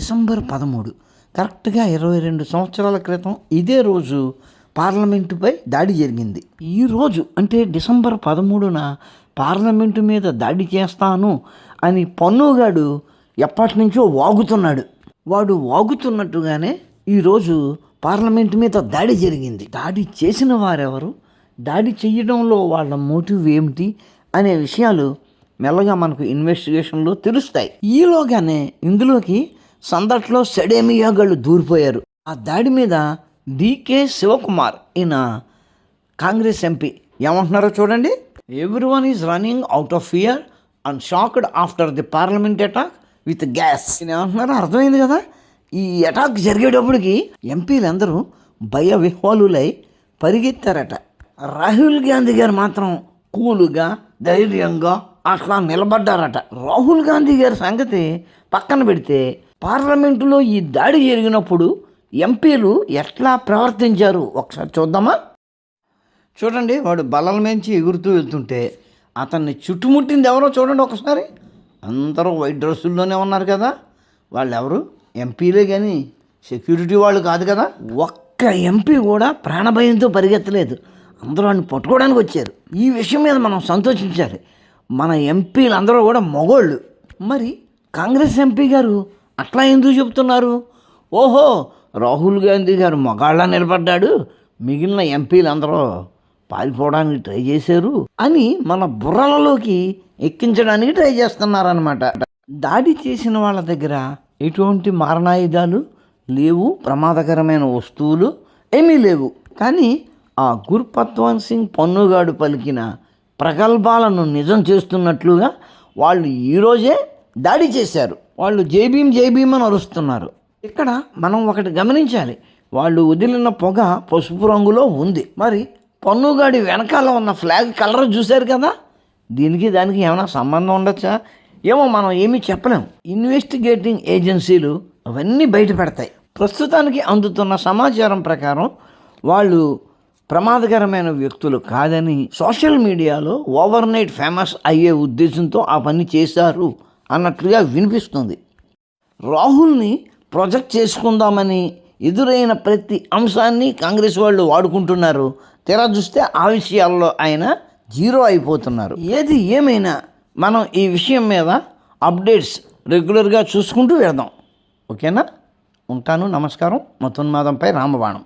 December 13 కరెక్ట్గా 22 సంవత్సరాల క్రితం ఇదే రోజు పార్లమెంటుపై దాడి జరిగింది. ఈరోజు అంటే డిసెంబర్ 13న పార్లమెంటు మీద దాడి చేస్తాను అని పన్నుగాడు ఎప్పటి నుంచో వాగుతున్నాడు. వాడు వాగుతున్నట్టుగానే ఈరోజు పార్లమెంటు మీద దాడి జరిగింది. దాడి చేసిన వారెవరు, దాడి చేయడంలో వాళ్ళ మోటివ్ ఏమిటి అనే విషయాలు మెల్లగా మనకు ఇన్వెస్టిగేషన్లో తెలుస్తాయి. ఈలోగానే ఇందులోకి సందట్లో సెడేమియాగాళ్ళు దూరిపోయారు. ఆ దాడి మీద డికే శివకుమార్ ఈయన కాంగ్రెస్ ఎంపీ ఏమంటున్నారో చూడండి. Everyone is running out of fear and shocked after the parliament attack with gas. ఈయన ఏమంటున్నారో అర్థమైంది కదా. ఈ అటాక్ జరిగేటప్పటికి ఎంపీలందరూ భయ విహ్వలులై పరిగెత్తారట. రాహుల్ గాంధీ గారు మాత్రం కూలుగా ధైర్యంగా అట్లా నిలబడ్డారట. రాహుల్ గాంధీ గారి సంగతి పక్కన పెడితే పార్లమెంటులో ఈ దాడి జరిగినప్పుడు ఎంపీలు ఎట్లా ప్రవర్తించారు ఒకసారి చూద్దామా. చూడండి, వాడు బల్లల మించి ఎగురుతూ వెళ్తుంటే అతన్ని చుట్టుముట్టింది ఎవరో చూడండి ఒకసారి. అందరూ వైట్ డ్రెస్సుల్లోనే ఉన్నారు కదా. వాళ్ళు ఎవరు? ఎంపీలే కానీ సెక్యూరిటీ వాళ్ళు కాదు కదా. ఒక్క ఎంపీ కూడా ప్రాణభయంతో పరిగెత్తలేదు. అందరూ వాడిని పట్టుకోవడానికి వచ్చారు. ఈ విషయం మీద మనం సంతోషించాలి. మన ఎంపీలు అందరూ కూడా మగోళ్ళు. మరి కాంగ్రెస్ ఎంపీ గారు అట్లా ఎందుకు చెప్తున్నారు? ఓహో, రాహుల్ గాంధీ గారు మగాళ్ళ నిలబడ్డాడు, మిగిలిన ఎంపీలు అందరూ పారిపోవడానికి ట్రై చేశారు అని మన బుర్రలలోకి ఎక్కించడానికి ట్రై చేస్తున్నారన్నమాట. దాడి చేసిన వాళ్ళ దగ్గర ఎటువంటి మారణాయుధాలు లేవు, ప్రమాదకరమైన వస్తువులు ఏమీ లేవు. కానీ ఆ గుర్పత్వన్ సింగ్ పన్నుగాడు పలికిన ప్రగల్భాలను నిజం చేస్తున్నట్లుగా వాళ్ళు ఈరోజే దాడి చేశారు. వాళ్ళు జై భీమ్ అని అరుస్తున్నారు. ఇక్కడ మనం ఒకటి గమనించాలి. వాళ్ళు వదిలిన పొగ పసుపు రంగులో ఉంది. మరి పన్నుగాడి వెనకాల ఉన్న ఫ్లాగ్ కలర్ చూశారు కదా. దీనికి దానికి ఏమైనా సంబంధం ఉండొచ్చా ఏమో, మనం ఏమీ చెప్పలేం. ఇన్వెస్టిగేటింగ్ ఏజెన్సీలు అవన్నీ బయట పెడతాయి. ప్రస్తుతానికి అందుతున్న సమాచారం ప్రకారం వాళ్ళు ప్రమాదకరమైన వ్యక్తులు కాదని సోషల్ మీడియాలో ఓవర్ నైట్ ఫేమస్ అయ్యే ఉద్దేశంతో ఆ పని చేశారు అన్నట్లుగా వినిపిస్తుంది. రాహుల్ని ప్రొజెక్ట్ చేసుకుందామని ఎదురైన ప్రతి అంశాన్ని కాంగ్రెస్ వాళ్ళు వాడుకుంటున్నారు. తెర చూస్తే ఆ విషయాల్లో ఆయన జీరో అయిపోతున్నారు. ఏది ఏమైనా మనం ఈ విషయం మీద అప్డేట్స్ రెగ్యులర్గా చూసుకుంటూ వెళ్దాం. ఓకేనా? ఉంటాను. నమస్కారం. మతోన్మాదంపై రామబాణం.